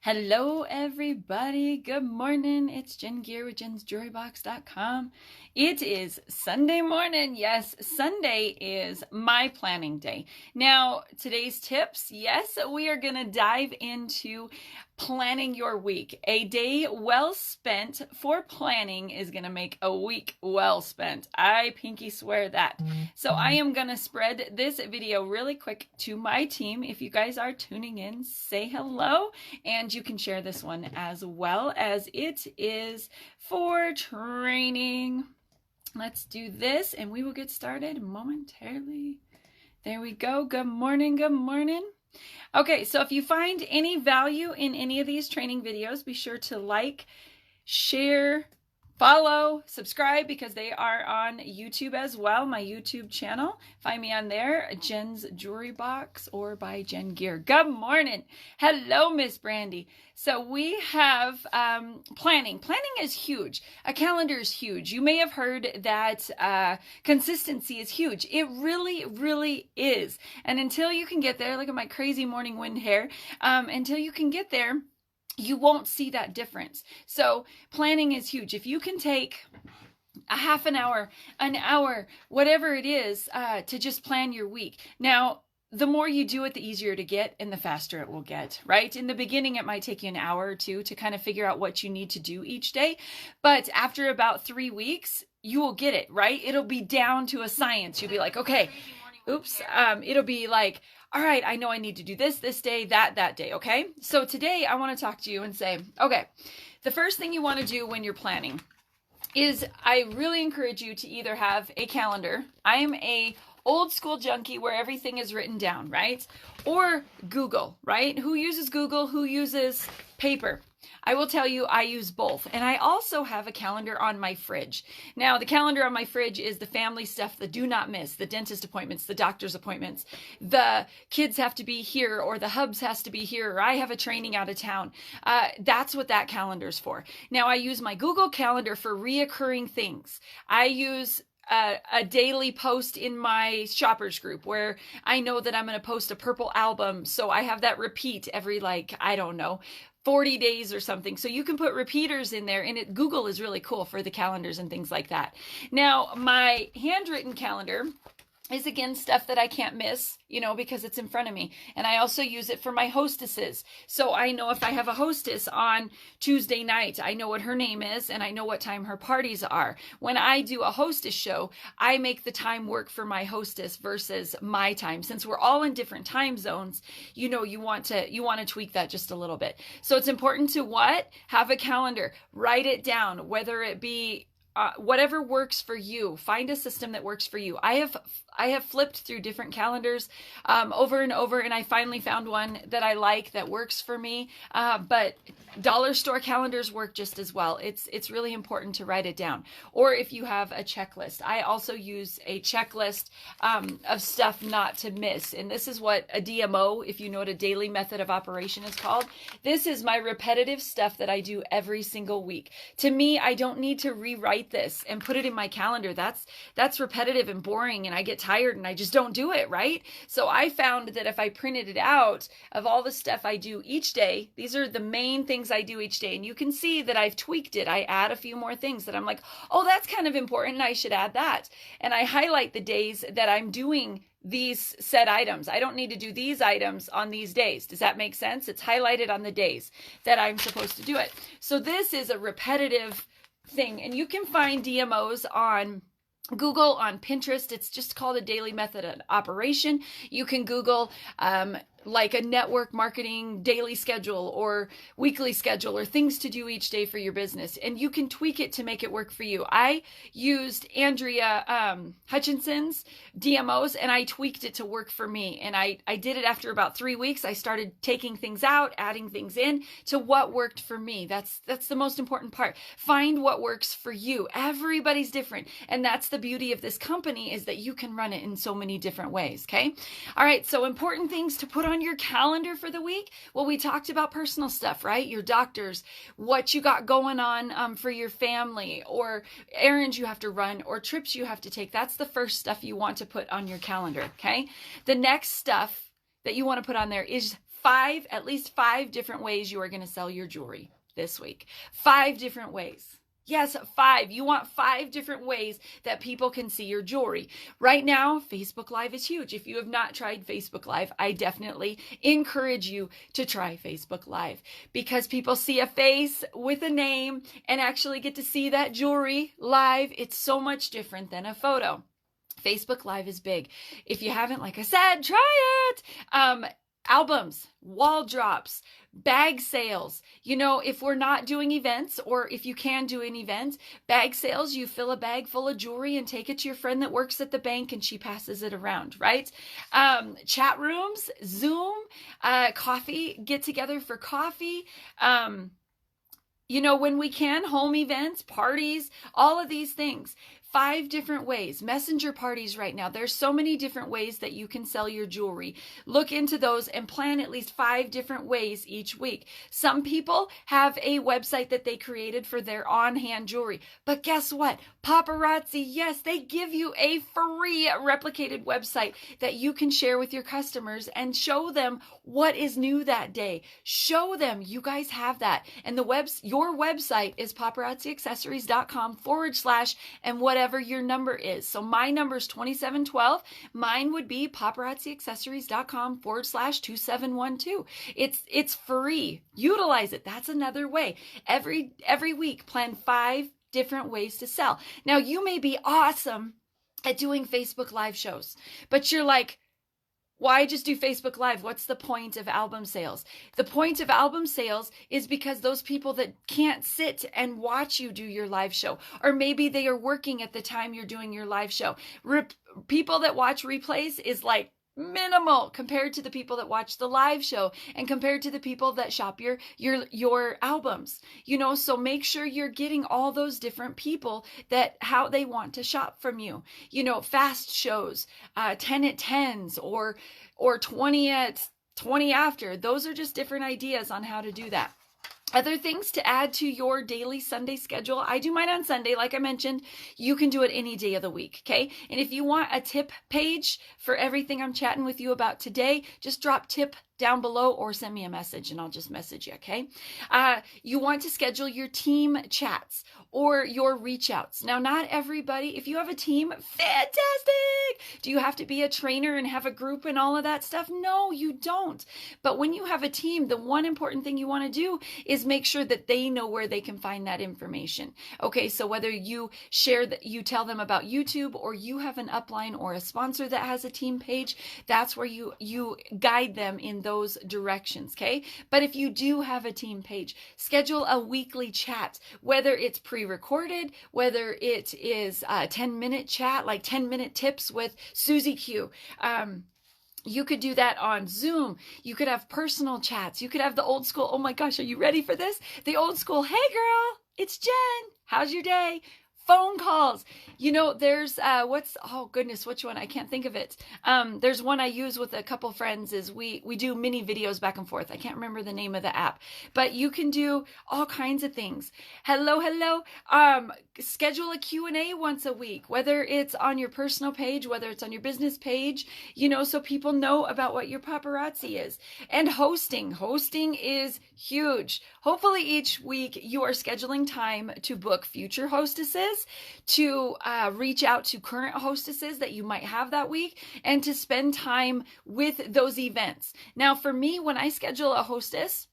Hello, everybody. Good morning. It's Jen Gear with jensjewelrybox.com. It is Sunday morning. Yes, Sunday is my planning day. Now, today's tips, yes, we are going to dive into planning your week. A day well spent for planning is going to make a week well spent. I pinky swear that. So I am going to spread this video really quick to my team. If you guys are tuning in, say hello, and you can share this one as well, as it is for training. Let's do this and we will get started momentarily. There we go. Good morning. Good morning. Okay, so if you find any value in any of these training videos, be sure to like, share, follow, subscribe, because they are on YouTube as well, my YouTube channel. Find me on there, Jen's Jewelry Box or by Jen Gear. Good morning. Hello, Miss Brandy. So we have planning. Planning is huge. A calendar is huge. You may have heard that consistency is huge. It really, really is. And until you can get there, look at my crazy morning wind hair, until you can get there, you won't see that difference. So planning is huge. If you can take a half an hour, whatever it is, to just plan your week. Now, the more you do it, the easier to get and the faster it will get, right? In the beginning, it might take you an hour or two to kind of figure out what you need to do each day. But after about 3 weeks, you will get it, right? It'll be down to a science. You'll be like, okay, oops. It'll be like, all right, I know I need to do this day, that day, okay? So today I want to talk to you and say, okay, the first thing you want to do when you're planning is I really encourage you to either have a calendar. I am a old school junkie where everything is written down, right? Or Google, right? Who uses Google? Who uses paper? I will tell you, I use both. And I also have a calendar on my fridge. Now, the calendar on my fridge is the family stuff, the do not miss, the dentist appointments, the doctor's appointments, the kids have to be here, or the hubs has to be here, or I have a training out of town. That's what that calendar's for. Now, I use my Google Calendar for reoccurring things. I use a daily post in my shoppers group where I know that I'm going to post a purple album. So I have that repeat every, like, I don't know, 40 days or something. So you can put repeaters in there, and Google is really cool for the calendars and things like that. Now, my handwritten calendar is again stuff that I can't miss, because it's in front of me. And I also use it for my hostesses. So I know if I have a hostess on Tuesday night, I know what her name is and I know what time her parties are. When I do a hostess show, I make the time work for my hostess versus my time. Since we're all in different time zones, you want to tweak that just a little bit. So it's important to what? Have a calendar, write it down, whether it be whatever works for you. Find a system that works for you. I have flipped through different calendars over and over, and I finally found one that I like that works for me. But dollar store calendars work just as well. It's really important to write it down. Or if you have a checklist, I also use a checklist of stuff not to miss. And this is what a DMO, if you know what a daily method of operation is called. This is my repetitive stuff that I do every single week. To me, I don't need to rewrite this and put it in my calendar. That's repetitive and boring, and I get tired and I just don't do it, right? So I found that if I printed it out of all the stuff I do each day, these are the main things I do each day, and you can see that I've tweaked it. I add a few more things that I'm like, oh, that's kind of important, I should add that. And I highlight the days that I'm doing these set items. I don't need to do these items on these days. Does that make sense? It's highlighted on the days that I'm supposed to do it. So this is a repetitive thing, and you can find DMOs on Google, on Pinterest. It's just called a daily method of operation. You can Google like a network marketing daily schedule or weekly schedule or things to do each day for your business. And you can tweak it to make it work for you. I used Andrea Hutchinson's DMOs and I tweaked it to work for me. And I did it after about 3 weeks. I started taking things out, adding things in to what worked for me. That's the most important part. Find what works for you. Everybody's different. And that's the beauty of this company, is that you can run it in so many different ways. Okay. All right. So important things to put on your calendar for the week. Well, we talked about personal stuff, right? Your doctors, what you got going on for your family, or errands you have to run, or trips you have to take. That's the first stuff you want to put on your calendar, okay? The next stuff that you want to put on there is at least 5 different ways you are going to sell your jewelry this week. 5 different ways. Yes, 5. You want 5 different ways that people can see your jewelry. Right now, Facebook Live is huge. If you have not tried Facebook Live, I definitely encourage you to try Facebook Live, because people see a face with a name and actually get to see that jewelry live. It's so much different than a photo. Facebook Live is big. If you haven't, like I said, try it. Albums, wall drops, bag sales. You know, if we're not doing events, or if you can do an event, bag sales, you fill a bag full of jewelry and take it to your friend that works at the bank and she passes it around, right? Chat rooms, Zoom, coffee, get together for coffee. You know, when we can, home events, parties, all of these things. 5 different ways. Messenger parties right now. There's so many different ways that you can sell your jewelry. Look into those and plan at least 5 different ways each week. Some people have a website that they created for their on-hand jewelry. But guess what? Paparazzi, yes, they give you a free replicated website that you can share with your customers and show them what is new that day. Show them you guys have that. And your website is paparazziaccessories.com / and whatever your number is. So my number is 2712. Mine would be paparazziaccessories.com / 2712. It's free. Utilize it. That's another way. Every week, plan 5 different ways to sell. Now, you may be awesome at doing Facebook Live shows, but you're like, why just do Facebook Live? What's the point of album sales? The point of album sales is because those people that can't sit and watch you do your live show, or maybe they are working at the time you're doing your live show. People that watch replays is like minimal compared to the people that watch the live show, and compared to the people that shop your albums. You know, so make sure you're getting all those different people that how they want to shop from you. You know, fast shows, 10 at 10s, or 20 at 20 after. Those are just different ideas on how to do that. Other things to add to your daily Sunday schedule. I do mine on Sunday, like I mentioned. You can do it any day of the week, okay? And if you want a tip page for everything I'm chatting with you about today, just drop tip down below or send me a message and I'll just message you, okay? You want to schedule your team chats or your reach outs. Now, not everybody, if you have a team, fantastic. Do you have to be a trainer and have a group and all of that stuff? No, you don't. But when you have a team, the one important thing you want to do is make sure that they know where they can find that information. Okay, so whether you share that, you tell them about YouTube, or you have an upline or a sponsor that has a team page, that's where you guide them in those directions, okay? But if you do have a team page, schedule a weekly chat, whether it's pre-recorded, whether it is a 10-minute chat, like 10-minute tips with Susie Q. You could do that on Zoom. You could have personal chats. You could have the old school, oh my gosh, are you ready for this? The old school, hey girl, it's Jen. How's your day? Phone calls. You know, there's, oh goodness, which one? I can't think of it. There's one I use with a couple friends is we do mini videos back and forth. I can't remember the name of the app, but you can do all kinds of things. Hello. Schedule a Q&A once a week, whether it's on your personal page, whether it's on your business page, you know, so people know about what your paparazzi is. And hosting is huge. Hopefully each week you are scheduling time to book future hostesses, to reach out to current hostesses that you might have that week, and to spend time with those events. Now, for me, when I schedule a hostess,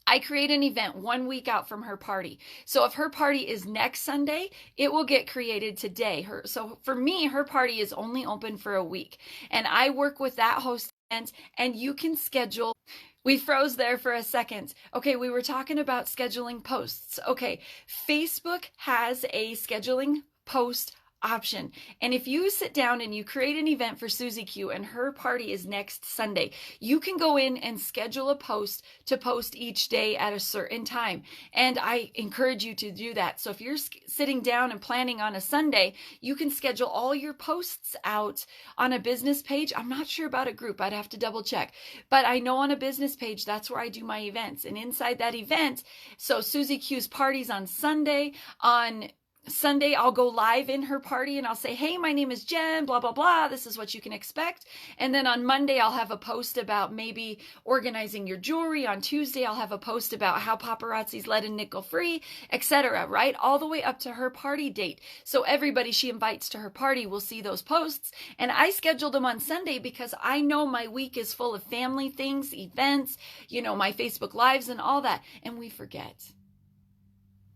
I create an event 1 week out from her party. So if her party is next Sunday, it will get created today. So for me, her party is only open for a week. And I work with that host event, and you can schedule. We froze there for a second. Okay, we were talking about scheduling posts. Okay, Facebook has a scheduling post option. And if you sit down and you create an event for Susie Q and her party is next Sunday, you can go in and schedule a post to post each day at a certain time. And I encourage you to do that. So if you're sitting down and planning on a Sunday, you can schedule all your posts out on a business page. I'm not sure about a group. I'd have to double check. But I know on a business page, that's where I do my events. And inside that event, so Susie Q's party's on Sunday, on Sunday, I'll go live in her party and I'll say, hey, my name is Jen, blah, blah, blah. This is what you can expect. And then on Monday, I'll have a post about maybe organizing your jewelry. On Tuesday, I'll have a post about how paparazzi's lead and nickel free, etc. Right? All the way up to her party date. So everybody she invites to her party will see those posts. And I scheduled them on Sunday because I know my week is full of family things, events, my Facebook Lives and all that. And we forget.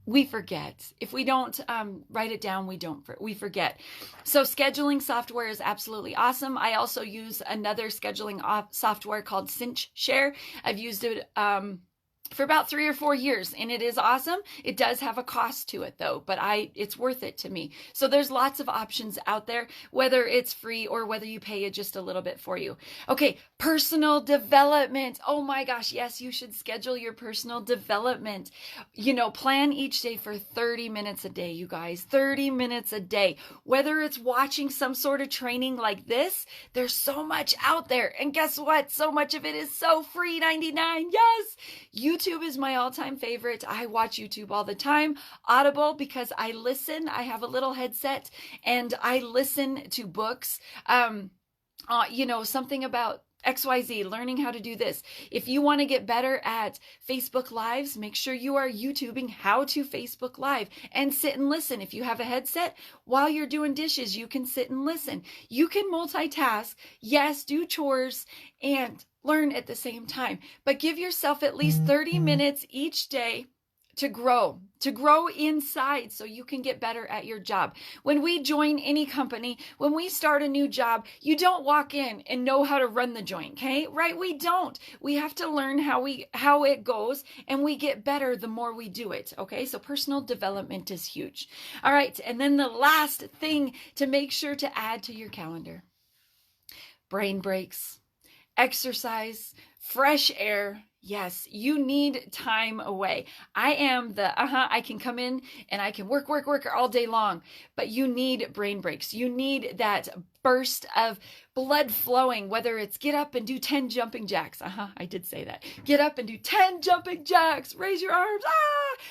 If we don't write it down, we forget. So scheduling software is absolutely awesome. I also use another scheduling software called Cinch Share. I've used it for about 3 or 4 years, and it is awesome. It does have a cost to it though, but it's worth it to me. So there's lots of options out there, whether it's free or whether you pay it just a little bit for you. Okay, personal development. Oh my gosh, yes, you should schedule your personal development. Plan each day for 30 minutes a day, you guys. 30 minutes a day. Whether it's watching some sort of training like this, there's so much out there. And guess what? So much of it is so free, 99. Yes! YouTube is my all-time favorite. I watch YouTube all the time. Audible, because I listen. I have a little headset and I listen to books. Something about XYZ, learning how to do this. If you want to get better at Facebook Lives, make sure you are YouTubing how to Facebook Live and sit and listen. If you have a headset, while you're doing dishes, you can sit and listen. You can multitask. Yes, do chores and learn at the same time, but give yourself at least 30 minutes each day to grow inside so you can get better at your job. When we join any company, when we start a new job, you don't walk in and know how to run the joint, okay? Right? We don't. We have to learn how it goes, and we get better the more we do it, okay? So personal development is huge. All right, and then the last thing to make sure to add to your calendar: brain breaks, exercise, fresh air. Yes, you need time away. I am I can come in and I can work all day long, but you need brain breaks. You need that burst of blood flowing, whether it's get up and do 10 jumping jacks. I did say that. Get up and do 10 jumping jacks. Raise your arms.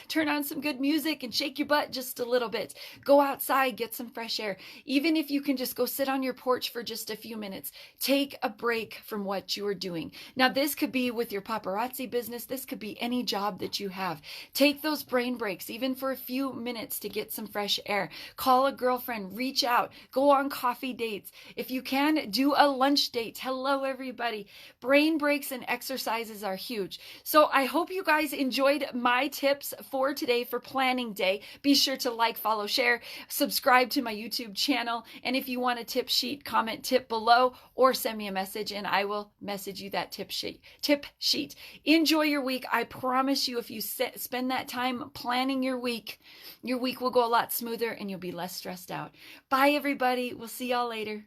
Turn on some good music and shake your butt just a little bit. Go outside, get some fresh air. Even if you can just go sit on your porch for just a few minutes, take a break from what you are doing. Now, this could be with your paparazzi business. This could be any job that you have. Take those brain breaks, even for a few minutes, to get some fresh air. Call a girlfriend, reach out, go on coffee dates. If you can, do a lunch date. Hello, everybody. Brain breaks and exercises are huge. So I hope you guys enjoyed my tips for today for planning day. Be sure to like, follow, share, subscribe to my YouTube channel. And if you want a tip sheet, comment tip below or send me a message and I will message you that tip sheet. Enjoy your week. I promise you, if you spend that time planning your week will go a lot smoother and you'll be less stressed out. Bye, everybody. We'll see y'all later.